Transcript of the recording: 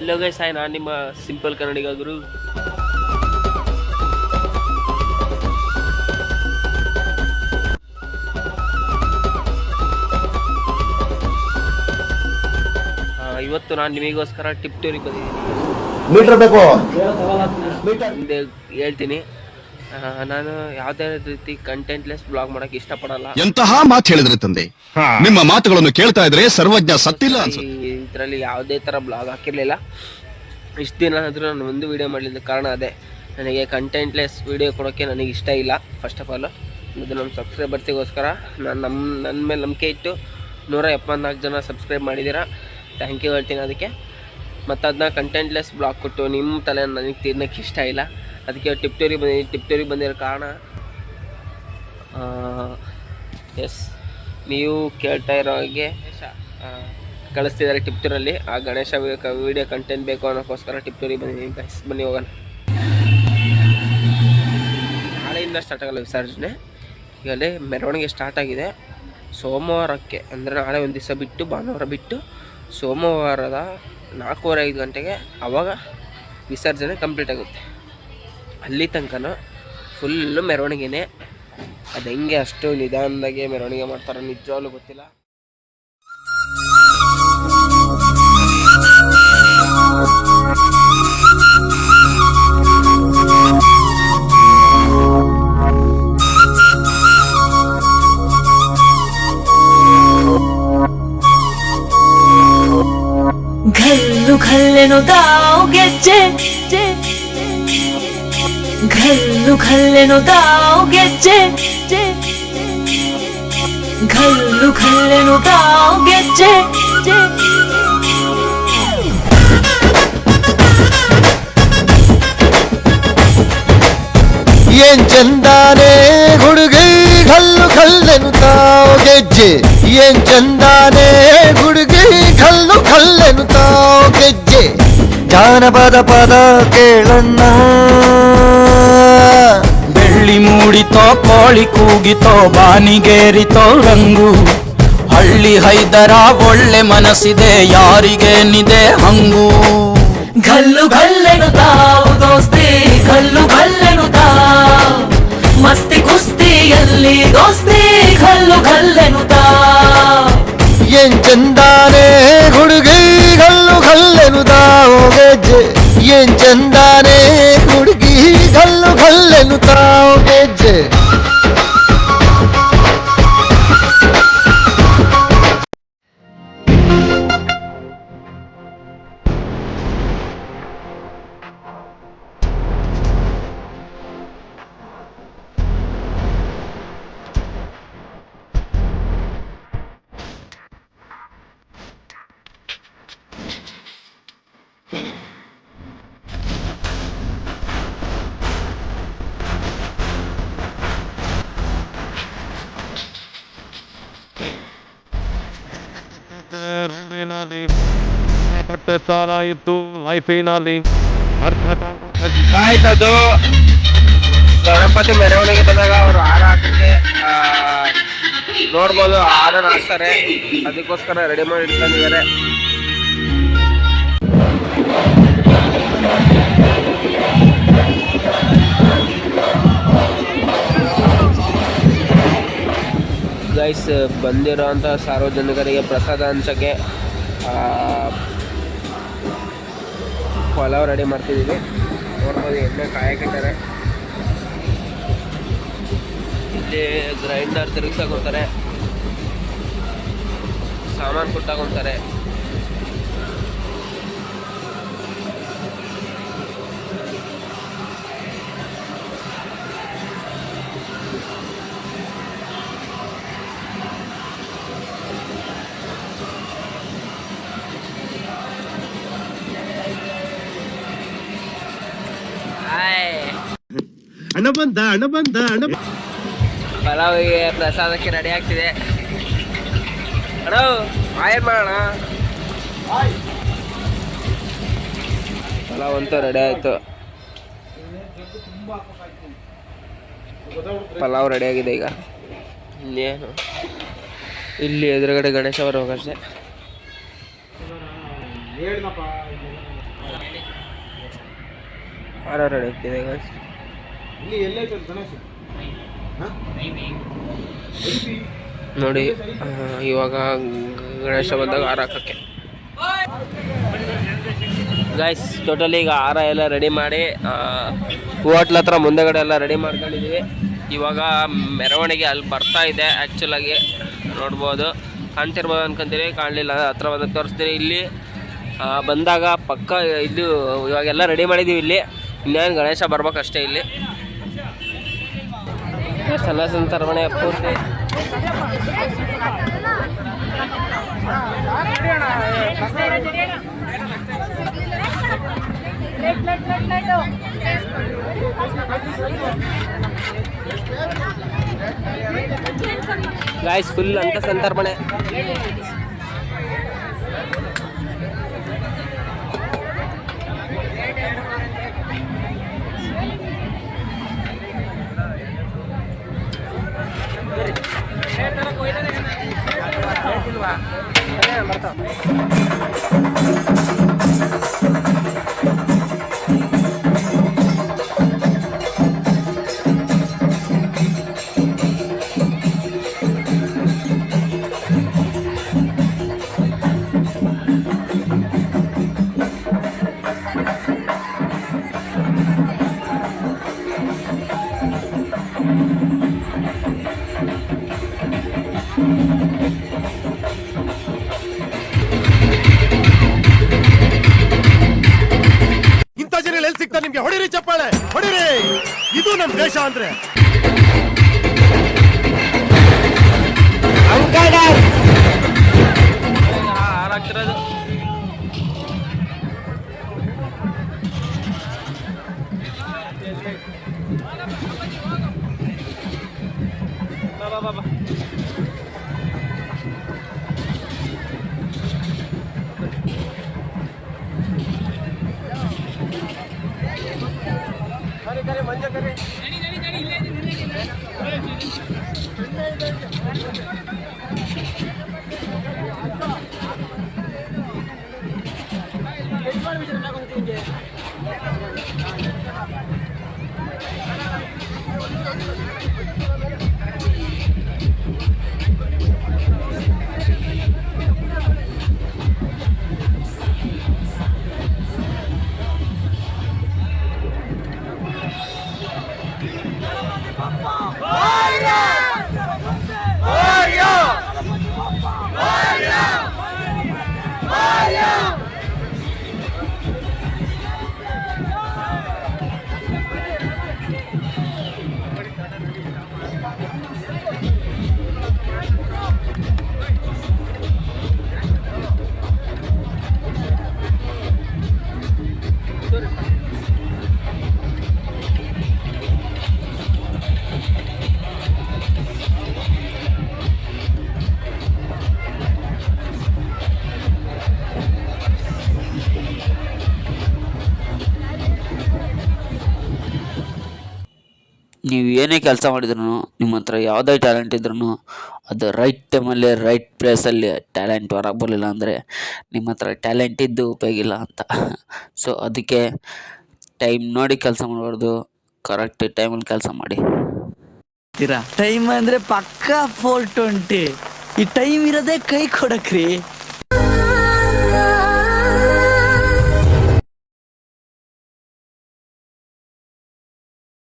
Hello guys, ನಾನು ನಿಮ್ಮ simple ಕನ್ನಡಿಗ ಗುರು. ಇವತ್ತು ನಾನು ನಿಮಗೋಸ್ಕರ ಟಿಪ್ ಟೂರಿಗೆ ಬಂದಿದ್ದೀನಿ. ಮೀಟರ್ ಬೇಕು ಹಿಂದೆ ಹೇಳ್ತೀನಿ, ನಾನು ಯಾವುದೇ ರೀತಿ ಕಂಟೆಂಟ್ಲೆಸ್ ಬ್ಲಾಗ್ ಮಾಡೋಕ್ಕೆ ಇಷ್ಟಪಡಲ್ಲ. ಎಂತಹ ಮಾತು ಹೇಳಿದ್ರೆ ತಂದೆ, ನಿಮ್ಮ ಮಾತುಗಳನ್ನು ಕೇಳ್ತಾ ಇದ್ರೆ ಸರ್ವಜ್ಞ ಸತ್ತಿಲ್ಲ ಅನ್ಸುತ್ತೆ. ಇದರಲ್ಲಿ ಯಾವುದೇ ಥರ ಬ್ಲಾಗ್ ಹಾಕಿರಲಿಲ್ಲ. ಇಷ್ಟು ದಿನ ಆದರೂ ನಾನು ಒಂದು ವೀಡಿಯೋ ಮಾಡಲಿದ್ದ ಕಾರಣ ಅದೇ. ನನಗೆ ಕಂಟೆಂಟ್ಲೆಸ್ ವೀಡಿಯೋ ಕೊಡೋಕ್ಕೆ ನನಗೆ ಇಷ್ಟ ಇಲ್ಲ. ಫಸ್ಟ್ ಆಫ್ ಆಲ್ ಇದು ನಮ್ಮ ಸಬ್ಸ್ಕ್ರೈಬರ್ಸಿಗೋಸ್ಕರ ನನ್ನ ಮೇಲೆ ನಂಬಿಕೆ ಇಟ್ಟು 174 ಜನ ಸಬ್ಸ್ಕ್ರೈಬ್ ಮಾಡಿದ್ದೀರಾ. ಥ್ಯಾಂಕ್ ಯು ಹೇಳ್ತೀನಿ ಅದಕ್ಕೆ. ಮತ್ತು ಅದನ್ನ ಕಂಟೆಂಟ್ಲೆಸ್ ಬ್ಲಾಗ್ ಕೊಟ್ಟು ನಿಮ್ಮ ತಲೆ ನನಗೆ ತಿನ್ನೋಕ್ಕೆ ಇಷ್ಟ ಇಲ್ಲ. ಅದಕ್ಕೆ ಟಿಪ್ ಟೂರಿಗೆ ಬಂದಿರೋ ಕಾರಣ ಎಸ್, ನೀವು ಕೇಳ್ತಾ ಇರೋ ಹಾಗೆ ಕಳಿಸ್ತಿದ್ದಾರೆ ಟಿಪ್ ಟೂರಲ್ಲಿ. ಆ ಗಣೇಶ ವೀಡಿಯೋ ಕಂಟೆಂಟ್ ಬೇಕು ಅನ್ನೋಕ್ಕೋಸ್ಕರ ಟಿಪ್ ಟೂರಿಗೆ ಬಂದಿದ್ದೀನಿ ಗೈಸ್. ಬನ್ನಿ ಹೋಗೋಣ. ನಾಳೆಯಿಂದ ಸ್ಟಾರ್ಟ್ ಆಗಲ್ಲ ವಿಸರ್ಜನೆ. ಈಗಲೇ ಮೆರವಣಿಗೆ ಸ್ಟಾರ್ಟ್ ಆಗಿದೆ. ಸೋಮವಾರಕ್ಕೆ ಅಂದರೆ ನಾಳೆ ಒಂದು ದಿವಸ ಬಿಟ್ಟು, ಭಾನುವಾರ ಬಿಟ್ಟು ಸೋಮವಾರದ 4:45 ಗಂಟೆಗೆ ಆವಾಗ ವಿಸರ್ಜನೆ ಕಂಪ್ಲೀಟ್ ಆಗುತ್ತೆ. ಅಲ್ಲಿ ತನಕ ಫುಲ್ಲು ಮೆರವಣಿಗೆನೇ. ಅದು ಹೆಂಗೆ ಅಷ್ಟು ನಿಧಾನದಾಗೆ ಮೆರವಣಿಗೆ ಮಾಡ್ತಾರೋ ನಿಜವಾಗ್ಲೂ ಗೊತ್ತಿಲ್ಲ. घल्लू घल्लेनो दाव ಗೆಜ್ಜೆ, घल्लू घल्लेनो दाव ಗೆಜ್ಜೆ, घल्लू घल्लेनो दाव ಗೆಜ್ಜೆ. ಏನ್ ಚಂದಾನೆ ಹುಡುಗಿ ಕಲ್ಲು ಕಲ್ಲೆನು ತಾವು ಗೆಜ್ಜೆ. ಏನ್ ಚಂದಾನೆ ಹುಡುಗಿ ಕಲ್ಲು ಕಲ್ಲೆನು ತಾವು ಗೆಜ್ಜೆ. ಜಾನಪದ ಪದ ಕೇಳನ್ನ, ಬೆಳ್ಳಿ ಮೂಡಿತೋ ಕೋಳಿ ಕೂಗಿತೋ ಬಾನಿಗೇರಿತೋ ರಂಗು. ಹಳ್ಳಿ ಹೈದರ ಒಳ್ಳೆ ಮನಸ್ಸಿದೆ ಯಾರಿಗೇನಿದೆ ಹಂಗು. घल्लू घल्लेनु ताव दोस्ती, घल्लू घल्लेनु ताव मस्ती कुस्ತಿಯಲ್ಲಿ दोस्ती, घल्लू घल्लेनु ताव. ಏನ್ ಚಂದಾನೆ ಹುಡುಗಿ ಕಲ್ಲು ಕಲ್ಲೆನು ತಾವು ಗೆಜ್ಜೆ. ಏನ್ ಚಂದಾನೆ ಹುಡುಗಿ ಕಲ್ಲು ಕಲ್ಲೆನು ತಾವು ಗೆಜ್ಜೆ. ಹೊಟ್ಟೆ ಸಾಲ ಇತ್ತು ಲೈಫಿನಲ್ಲಿ ಆಯ್ತದು. ಗಣಪತಿ ಮೆರವಣಿಗೆ ಬಂದಾಗ ಅವರು ಹಾರ ಹಾಕಕ್ಕೆ ನೋಡ್ಬೋದು, ಹಾರನ್ನು ಹಾಕ್ತಾರೆ. ಅದಕ್ಕೋಸ್ಕರ ರೆಡಿ ಮಾಡಿ ಇಟ್ಕೊಂಡಿದ್ದಾರೆ. ಗೈಸ್, ಬಂದಿರೋಂಥ ಸಾರ್ವಜನಿಕರಿಗೆ ಪ್ರಸಾದ ಹಂಚೋಕ್ಕೆ ಪಲಾವ್ ರೆಡಿ ಮಾಡ್ತಿದ್ದೀವಿ. ನೋಡ್ಬೋದು, ಎಣ್ಣೆ ಕಾಯಕ್ಕಿದ್ದಾರೆ. ಇಲ್ಲಿ ಗ್ರೈಂಡರ್ ತಿರುಗಿಸಾಕೊಂತಾರೆ, ಸಾಮಾನು ಕೊಟ್ಟಾಕೊಂತಾರೆ. ಹಣ ಬಂದ ಪಲಾವಿಗೆ ಪ್ರಸಾದಕ್ಕೆ ರೆಡಿ ಆಗ್ತಿದೆ. ಅಣ್ಣ ಆಯರ್ ಮಾಡೋಣ. ಪಲಾವ್ ಅಂತೂ ರೆಡಿ ಆಯಿತು. ಪಲಾವ್ ರೆಡಿ ಆಗಿದೆ. ಈಗ ಇನ್ನೇನು ಇಲ್ಲಿ ಎದುರುಗಡೆ ಗಣೇಶ ಬರೋಕಷ್ಟೇ. ಹಾರ ರೆಡಿ ಆಗ್ತಿದೆ ಗೈಸ್. ನೋಡಿ ಇವಾಗ ಗಣೇಶ ಬಂದಾಗ ಹಾರ ಹಾಕಕ್ಕೆ ಗೈಸ್. ಟೋಟಲಿ ಈಗ ಹಾರ ಎಲ್ಲ ರೆಡಿ ಮಾಡಿ ಹೋಟ್ಲ ಹತ್ರ ಮುಂದೆಗಡೆ ಎಲ್ಲ ರೆಡಿ ಮಾಡ್ಕೊಂಡಿದ್ದೀವಿ. ಇವಾಗ ಮೆರವಣಿಗೆ ಅಲ್ಲಿ ಬರ್ತಾ ಇದೆ. ಆ್ಯಕ್ಚುಲಾಗಿ ನೋಡ್ಬೋದು, ಕಾಣ್ತಿರ್ಬೋದು ಅನ್ಕೊಂತೀರಿ, ಕಾಣಲಿಲ್ಲ ಹತ್ರ ಬಂದಾಗ ತೋರಿಸ್ತೀರಿ. ಇಲ್ಲಿ ಬಂದಾಗ ಪಕ್ಕ ಇದು ಇವಾಗೆಲ್ಲ ರೆಡಿ ಮಾಡಿದ್ದೀವಿ. ಇಲ್ಲಿ ಇನ್ನೇನು ಗಣೇಶ ಬರ್ಬೇಕಷ್ಟೇ. ಇಲ್ಲಿ ಎಲ್ಲ ಸಂತರ್ಪಣೆ ಪೂರ್ತಿ ಗಾಯ್ಸ್ ಫುಲ್ ಅಂತ ಸಂತರ್ಪಣೆ. ಇಂಥ ಜನ ಎಲ್ಲಿ ಸಿಗ್ತಾರೆ ನಿಮ್ಗೆ? ಹೊಡಿರಿ ಚಪ್ಪಾಳೆ, ಹೊಡಿರಿ. ಇದು ನಮ್ ದೇಶ ಅಂದ್ರೆ. ಹಾರಾಗ್ತಿರೋದು ಬಾ. ನೀವು ಏನೇ ಕೆಲಸ ಮಾಡಿದ್ರು, ನಿಮ್ಮ ಹತ್ರ ಯಾವುದೇ ಟ್ಯಾಲೆಂಟ್ ಇದ್ರೂ ಅದು ರೈಟ್ ಟೈಮಲ್ಲಿ ರೈಟ್ ಪ್ಲೇಸಲ್ಲಿ ಟ್ಯಾಲೆಂಟ್ ಹೊರಗೆ ಬರಲಿಲ್ಲ ಅಂದರೆ ನಿಮ್ಮ ಹತ್ರ ಟ್ಯಾಲೆಂಟ್ ಇದ್ದು ಉಪಯೋಗ ಇಲ್ಲ ಅಂತ. ಸೊ ಅದಕ್ಕೆ ಟೈಮ್ ನೋಡಿ ಕೆಲಸ ಮಾಡಬಾರ್ದು, ಕರೆಕ್ಟ್ ಟೈಮಲ್ಲಿ ಕೆಲಸ ಮಾಡಿ. ಟೈಮ್ ಅಂದರೆ ಪಕ್ಕಾ 420. ಈ ಟೈಮ್ ಇರೋದೇ ಕೈ ಕೊಡಕ್ರಿ.